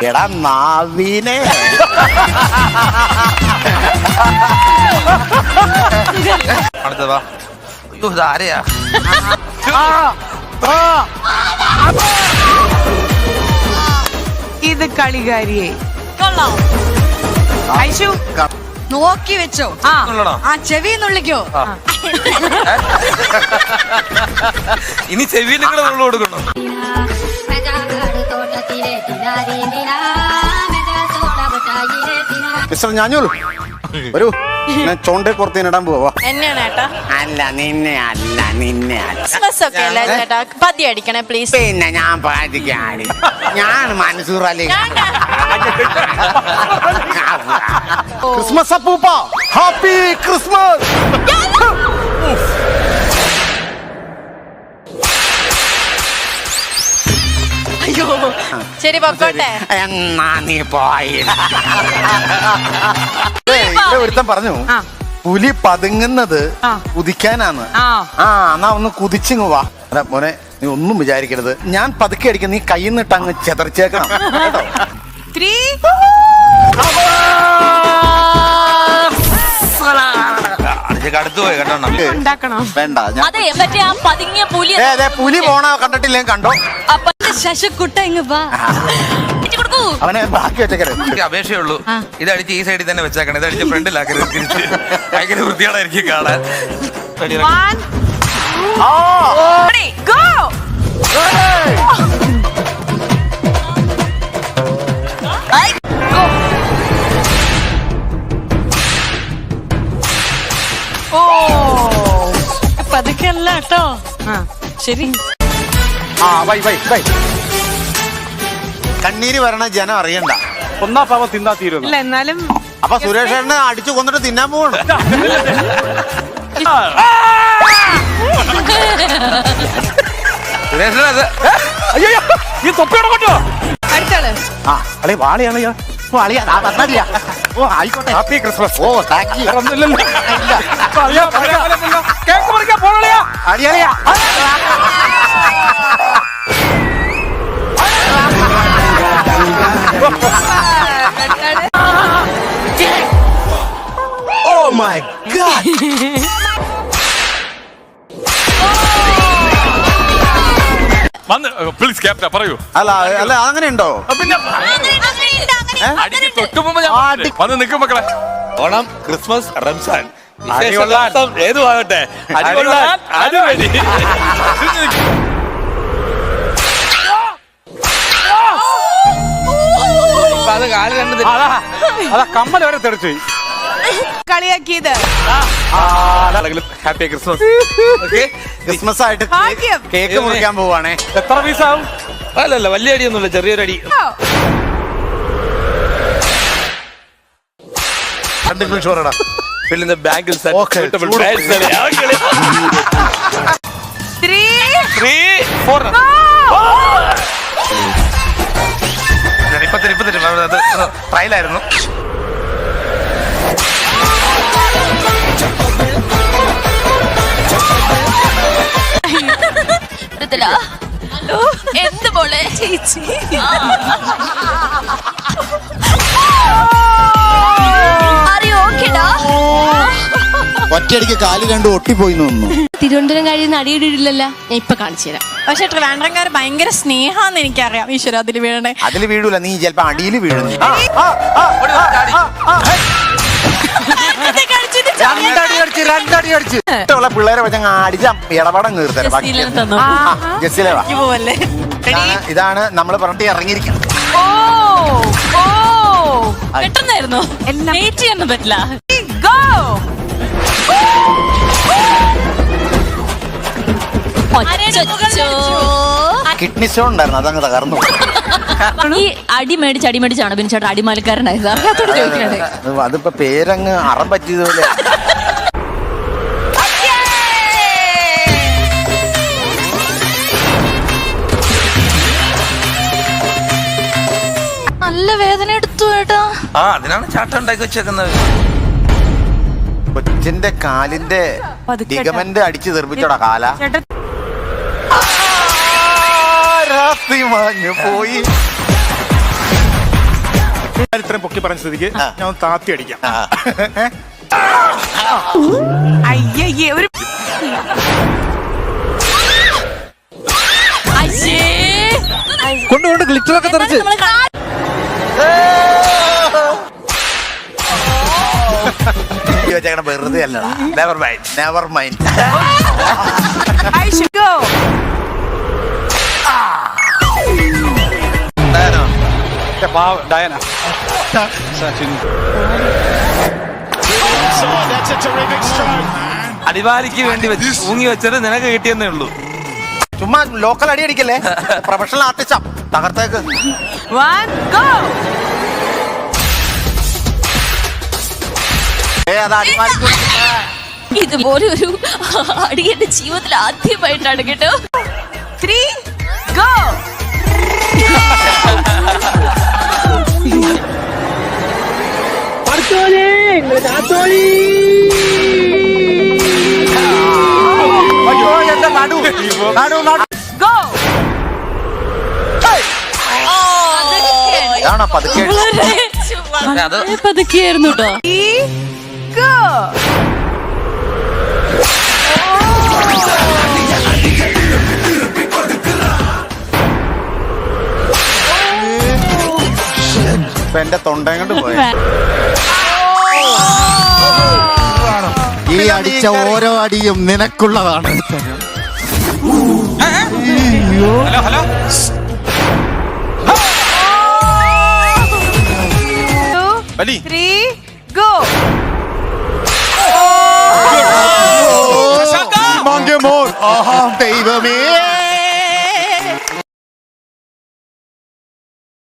എടാ നാവിനെ അടുത്തതാ ഇതാരെയാ? ഇത് കളികാരിയെ കൊള്ളാം. ഐശു നോക്കി വെച്ചോ. ആ ചെവി നുള്ളിക്കോ. ഇനി ചെവിയിൽ നിങ്ങൾ വെള്ളം കൊടുക്കണം. മിസ്റ്റർ ഞാഞ്ഞൂൽ ഒരു ചോണ്ടേ പുറത്തേനിടാൻ പോവാ. എന്നെയാണ് ഏട്ടാ? അല്ല നിന്നെ അല്ല നിന്നെ അല്ല. ക്രിസ്മസ് ഒക്കെ അല്ലേ ചേട്ടാ? പതി അടിക്കണേ പ്ലീസ്. പിന്നെ ഞാൻ പാടിക്കാണ്. ഞാൻ മൻസൂർ അലി. ക്രിസ്മസ് അപ്പൂപ്പ ഹാപ്പി ക്രിസ്മസ്. അയ്യോ ശരി പൊക്കോട്ടെ. എന്നാ നീ പോയി. ഒരുത്തൻ പറഞ്ഞു പുലി പതുങ്ങുന്നത് കുതിക്കാനാണ്. എന്നാ ഒന്ന് കുതിച്ചിങ് വാ. അല്ല മോനെ നീ ഒന്നും വിചാരിക്കരുത്, ഞാൻ പതുക്കെ അടിക്കും, നീ കയ്യിൽ നിന്നിട്ട് അങ്ങ് ചെതറിച്ചേക്കണം കേട്ടോ. അടുത്ത് പോയി കേട്ടോ. വേണ്ട പുലി പുലി പോണ കണ്ടിട്ടില്ലേ? കണ്ടോ ശശക്കുട്ട ഇങ്ങ് വാ. അവനെ ബാക്കി വെച്ചേക്കരുത്. എനിക്ക് അപേക്ഷയുള്ളൂ, ഇതടിച്ച് ഈ സൈഡിൽ തന്നെ വെച്ചേക്കണം. ഇതടിച്ച് ഫ്രണ്ടിലാക്കരുത്. തിരിച്ച് ഭയങ്കര വൃത്തിയോടായിരിക്കും കാണാൻ. പതുക്കല്ല കേട്ടോ. ശരി. കണ്ണീര് വരണ ജനം അറിയണ്ട. ഒന്നാ പാവ തിന്നാ തീരുന്നു. എന്നാലും അപ്പൊ സുരേഷേട്ടനെ അടിച്ചു കൊന്നിട്ട് തിന്നാൻ പോവാണ്. അയ്യോ ഈ തൊപ്പിയോടെ കൊണ്ടോ അടുത്താള്. അളി വാളിയാണ്. ആയിക്കോട്ടെ. Happy Christmas. Oh thank you. Cake പറിക്കാൻ പോളിയാ. അടിയാളിയാ. Oh my God! വന്ന് പ്ലീസ് ക്യാപ്റ്റൻ പറയൂ. അല്ല അല്ല അങ്ങനെയുണ്ടോ? പിന്നെ അടിക്ക് തൊട്ട് മുമ്പ് ഞാൻ വന്ന് നിൽക്കും മക്കളെ. ഓണം, ക്രിസ്മസ്, റംസാൻ ഏതുമാകട്ടെ അത് കാല് രണ്ട് അതാ കമ്മൽ വരെ തെറിച്ചു കളിയാക്കിയത്. Happy Christmas. ക്രിസ്മസ് ആയിട്ട് കേക്ക് മുറിക്കാൻ പോവാണേ. എത്ര പീസാവും? അല്ലല്ല വലിയ അടിയൊന്നുമില്ല, ചെറിയൊരു അടി. പിന്നെ ബാങ്കിൽ ട്രയലായിരുന്നു. എന്ത് പോലെ ചേച്ചി ഒറ്റയടിക്ക് കാല് കണ്ട് ഒട്ടിപ്പോയി തോന്നുന്നു. തിരുവനന്തപുരം കഴിയുന്ന അടിയിടില്ലല്ലോ, ഞാൻ ഇപ്പൊ കാണിച്ചു തരാം. പക്ഷെ ട്രിവാൻഡ്രംകാർ ഭയങ്കര സ്നേഹാന്ന് എനിക്കറിയാം. ഈശ്വര അതിൽ വീഴണേ. അതിൽ വീഴൂല, നീ ചിലപ്പോ അടിയിൽ വീഴുന്നു. പിള്ളേരെ വെച്ച അടിച്ച ഇടപെടം കീർത്തരം. ഇതാണ് നമ്മൾ പറഞ്ഞിട്ട് ഇറങ്ങിയിരിക്കുന്നത്. പെട്ടെന്നായിരുന്നു, വെയിറ്റ് ചെയ്യാൻ പറ്റില്ല. കിഡ്നി സ്റ്റോൺ ഉണ്ടായിരുന്നു, അതങ്ങ് തകർന്നു. ഈ അടി മേടിച്ചാണ് പിന്നെ ചേട്ടാ അടിമാലിക്കാരനായത്. അതിപ്പോ പേരങ്ങ് അറം പറ്റിയതുപോലെ. നല്ല വേദന എടുത്തു ചേട്ടാ. അതിനാണ് ചാട്ടം ഉണ്ടാക്കി വെച്ചേക്കുന്നത്. കൊച്ചിന്റെ കാലിന്റെ ലിഗമെന്റ് അടിച്ചു തെറിപ്പിച്ചോടാ കാല. രാത്രി മാഞ്ഞു പോയി. ഇത്രയും പൊക്കി പറഞ്ഞ സ്ഥിതിക്ക് ഞാൻ ഒന്ന് താത്തി അടിക്കാം. അയ്യയ്യേ ഒരു കൊണ്ട് ഗ്ലിറ്റർ ഒക്കെ തെറിച്ച് വെച്ചേക്കണ വെറുതെ അല്ലടാ. Never mind, never mind. Aishu go. ഡയന അടിവാലിക്ക് വേണ്ടി ഊങ്ങി വെച്ചത് നിനക്ക് കിട്ടിയെന്നേ ഉള്ളൂ. ചുമ്മാ ലോക്കൽ അടി അടിക്കല്ലേ, പ്രൊഫഷണൽ ആർട്ടിസ്റ്റാ. തകർത്തേക്ക്. 1 ഗോ. അത് അടിമാലിക്ക് ഇതുപോലെ ഒരു അടി എന്റെ ജീവിതത്തിൽ ആദ്യമായിട്ടാണ് കേട്ടോ. 3 ഗോ. അയ്യോ എന്റെ നടു നടു നടു. ഗോ. ഇതാണോ പതുക്കെ അത് പതുക്കിയായിരുന്നു കേട്ടോ. 3 ഗോ. ഇപ്പൊ എന്റെ തൊണ്ടയും കൊണ്ട് പോയി. ഈ അടിച്ച ഓരോ അടിയും നിനക്കുള്ളതാണ്. Hello hello 2 3 go. ദൈവമേ